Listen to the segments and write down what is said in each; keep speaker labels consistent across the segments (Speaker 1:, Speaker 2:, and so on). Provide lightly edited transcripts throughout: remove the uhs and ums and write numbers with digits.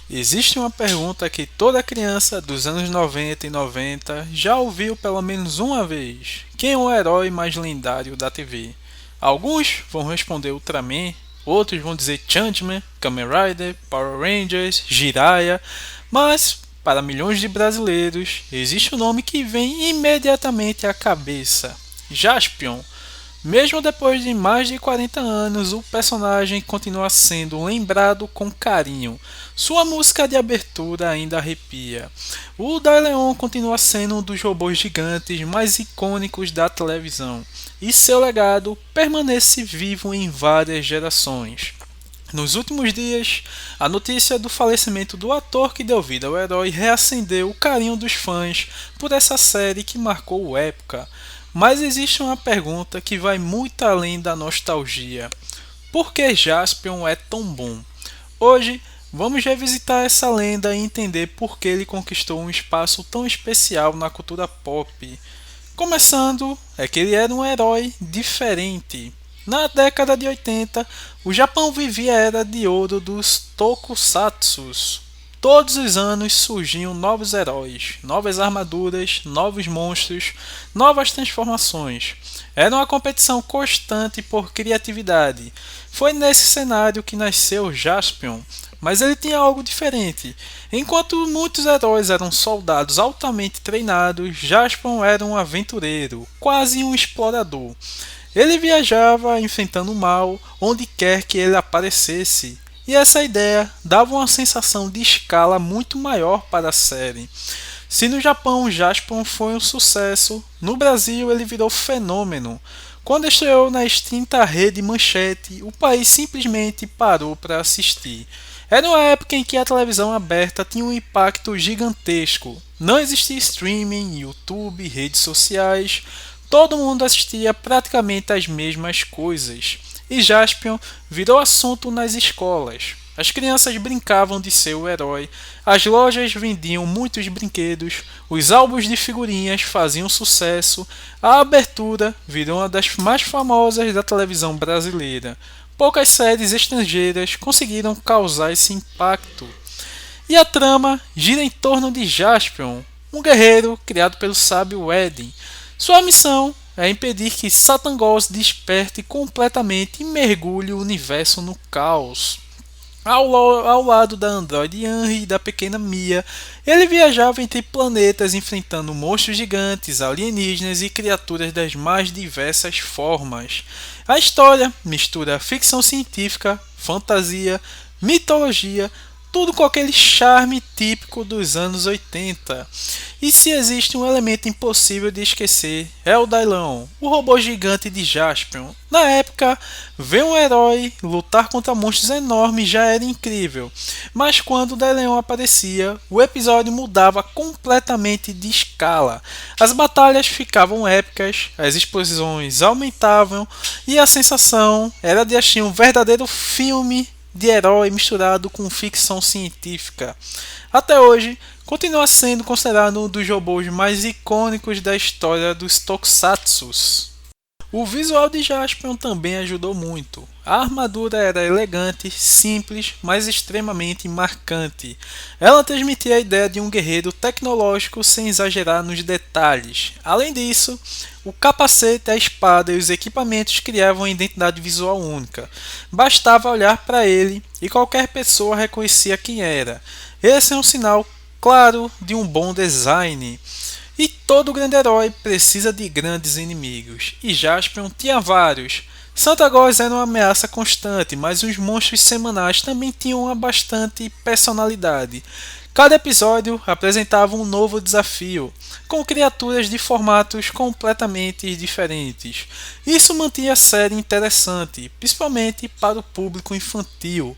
Speaker 1: Existe uma pergunta que toda criança dos anos 90 e 90 já ouviu pelo menos uma vez: quem é o herói mais lendário da TV? Alguns vão responder Ultraman, outros vão dizer Changeman, Kamen Rider, Power Rangers, Jiraiya, mas para milhões de brasileiros existe um nome que vem imediatamente à cabeça: Jaspion. Mesmo depois de mais de 40 anos, o personagem continua sendo lembrado com carinho. Sua música de abertura ainda arrepia. O Daileon continua sendo um dos robôs gigantes mais icônicos da televisão, e seu legado permanece vivo em várias gerações. Nos últimos dias, a notícia do falecimento do ator que deu vida ao herói reacendeu o carinho dos fãs por essa série que marcou época. Mas existe uma pergunta que vai muito além da nostalgia: por que Jaspion é tão bom? Hoje, vamos revisitar essa lenda e entender por que ele conquistou um espaço tão especial na cultura pop. Começando, é que ele era um herói diferente. Na década de 80, o Japão vivia a era de ouro dos tokusatsus. Todos os anos surgiam novos heróis, novas armaduras, novos monstros, novas transformações. Era uma competição constante por criatividade. Foi nesse cenário que nasceu Jaspion, mas ele tinha algo diferente. Enquanto muitos heróis eram soldados altamente treinados, Jaspion era um aventureiro, quase um explorador. Ele viajava enfrentando o mal onde quer que ele aparecesse, e essa ideia dava uma sensação de escala muito maior para a série. Se no Japão Jaspion foi um sucesso, no Brasil ele virou fenômeno. Quando estreou na extinta rede Manchete, o país simplesmente parou para assistir. Era uma época em que a televisão aberta tinha um impacto gigantesco. Não existia streaming, YouTube, redes sociais. Todo mundo assistia praticamente as mesmas coisas. E Jaspion virou assunto nas escolas. As crianças brincavam de ser o herói, as lojas vendiam muitos brinquedos, os álbuns de figurinhas faziam sucesso, a abertura virou uma das mais famosas da televisão brasileira. Poucas séries estrangeiras conseguiram causar esse impacto. E a trama gira em torno de Jaspion, um guerreiro criado pelo sábio Eden. Sua missão é impedir que Satangos desperte completamente e mergulhe o universo no caos. Ao lado da androide Henry e da pequena Mia, ele viajava entre planetas enfrentando monstros gigantes, alienígenas e criaturas das mais diversas formas. A história mistura ficção científica, fantasia, mitologia, tudo com aquele charme típico dos anos 80. E se existe um elemento impossível de esquecer, é o Dailon, o robô gigante de Jaspion. Na época, ver um herói lutar contra monstros enormes já era incrível, mas quando o Dailon aparecia, o episódio mudava completamente de escala. As batalhas ficavam épicas, as explosões aumentavam e a sensação era de assistir um verdadeiro filme de herói misturado com ficção científica. Até hoje, continua sendo considerado um dos robôs mais icônicos da história dos Tokusatsus. O visual de Jaspion também ajudou muito. A armadura era elegante, simples, mas extremamente marcante. Ela transmitia a ideia de um guerreiro tecnológico sem exagerar nos detalhes. Além disso, o capacete, a espada e os equipamentos criavam uma identidade visual única. Bastava olhar para ele e qualquer pessoa reconhecia quem era. Esse é um sinal claro de um bom design. E todo grande herói precisa de grandes inimigos, e Jaspion tinha vários. Santagos era uma ameaça constante, mas os monstros semanais também tinham uma bastante personalidade. Cada episódio apresentava um novo desafio, com criaturas de formatos completamente diferentes. Isso mantinha a série interessante, principalmente para o público infantil.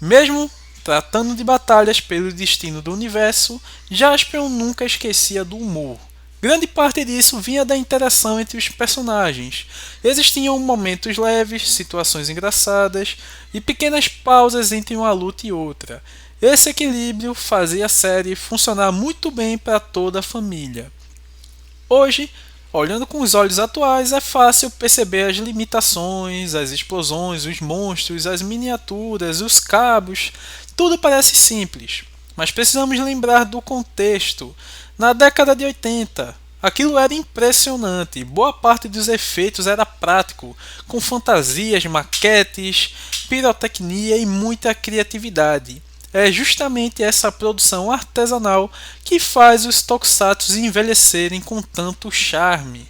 Speaker 1: Mesmo tratando de batalhas pelo destino do universo, Jaspion nunca esquecia do humor. Grande parte disso vinha da interação entre os personagens. Existiam momentos leves, situações engraçadas e pequenas pausas entre uma luta e outra. Esse equilíbrio fazia a série funcionar muito bem para toda a família. Hoje, olhando com os olhos atuais, é fácil perceber as limitações, as explosões, os monstros, as miniaturas, os cabos. Tudo parece simples, mas precisamos lembrar do contexto. Na década de 80, aquilo era impressionante. Boa parte dos efeitos era prático, com fantasias, maquetes, pirotecnia e muita criatividade. É justamente essa produção artesanal que faz os tokusatsu envelhecerem com tanto charme.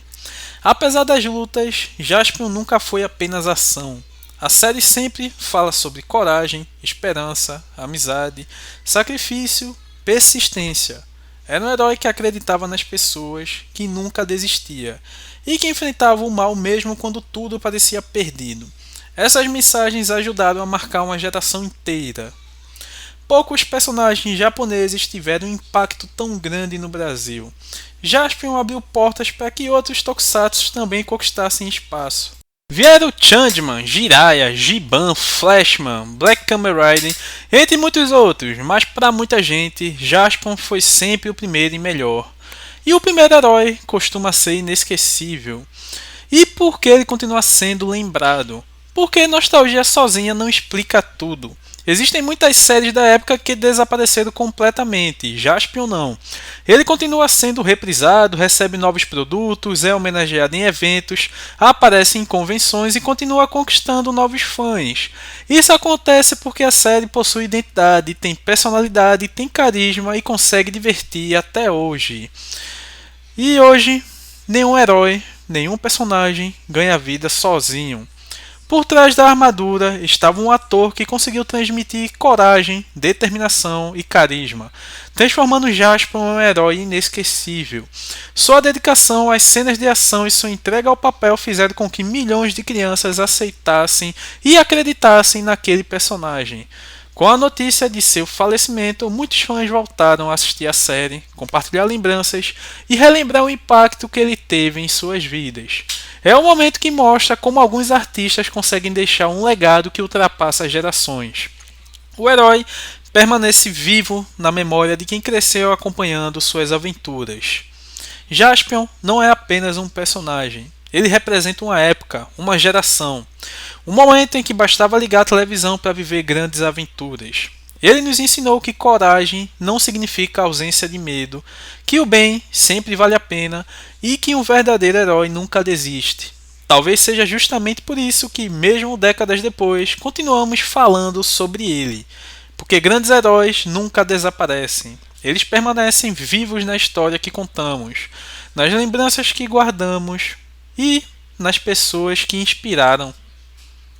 Speaker 1: Apesar das lutas, Jaspion nunca foi apenas ação. A série sempre fala sobre coragem, esperança, amizade, sacrifício, persistência. Era um herói que acreditava nas pessoas, que nunca desistia e que enfrentava o mal mesmo quando tudo parecia perdido. Essas mensagens ajudaram a marcar uma geração inteira. Poucos personagens japoneses tiveram um impacto tão grande no Brasil. Jaspion abriu portas para que outros tokusatsu também conquistassem espaço. Vieram Changeman, Jiraiya, Giban, Flashman, Black Kamen Rider, entre muitos outros, mas para muita gente, Jaspion foi sempre o primeiro e melhor. E o primeiro herói costuma ser inesquecível. E por que ele continua sendo lembrado? Porque nostalgia sozinha não explica tudo. Existem muitas séries da época que desapareceram completamente, Jaspion não. Ele continua sendo reprisado, recebe novos produtos, é homenageado em eventos, aparece em convenções e continua conquistando novos fãs. Isso acontece porque a série possui identidade, tem personalidade, tem carisma e consegue divertir até hoje. E hoje, nenhum herói, nenhum personagem ganha vida sozinho. Por trás da armadura estava um ator que conseguiu transmitir coragem, determinação e carisma, transformando Jaspion em um herói inesquecível. Sua dedicação às cenas de ação e sua entrega ao papel fizeram com que milhões de crianças aceitassem e acreditassem naquele personagem. Com a notícia de seu falecimento, muitos fãs voltaram a assistir a série, compartilhar lembranças e relembrar o impacto que ele teve em suas vidas. É um momento que mostra como alguns artistas conseguem deixar um legado que ultrapassa gerações. O herói permanece vivo na memória de quem cresceu acompanhando suas aventuras. Jaspion não é apenas um personagem. Ele representa uma época, uma geração, um momento em que bastava ligar a televisão para viver grandes aventuras. Ele nos ensinou que coragem não significa ausência de medo, que o bem sempre vale a pena e que um verdadeiro herói nunca desiste. Talvez seja justamente por isso que, mesmo décadas depois, continuamos falando sobre ele, porque grandes heróis nunca desaparecem. Eles permanecem vivos na história que contamos, nas lembranças que guardamos e nas pessoas que inspiraram.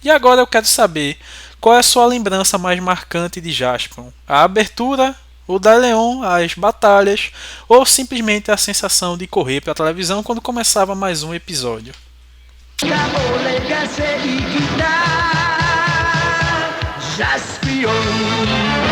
Speaker 1: E agora eu quero saber qual é a sua lembrança mais marcante de Jaspion. A abertura, o Daileon, as batalhas ou simplesmente a sensação de correr para a televisão quando começava mais um episódio. Jaspion.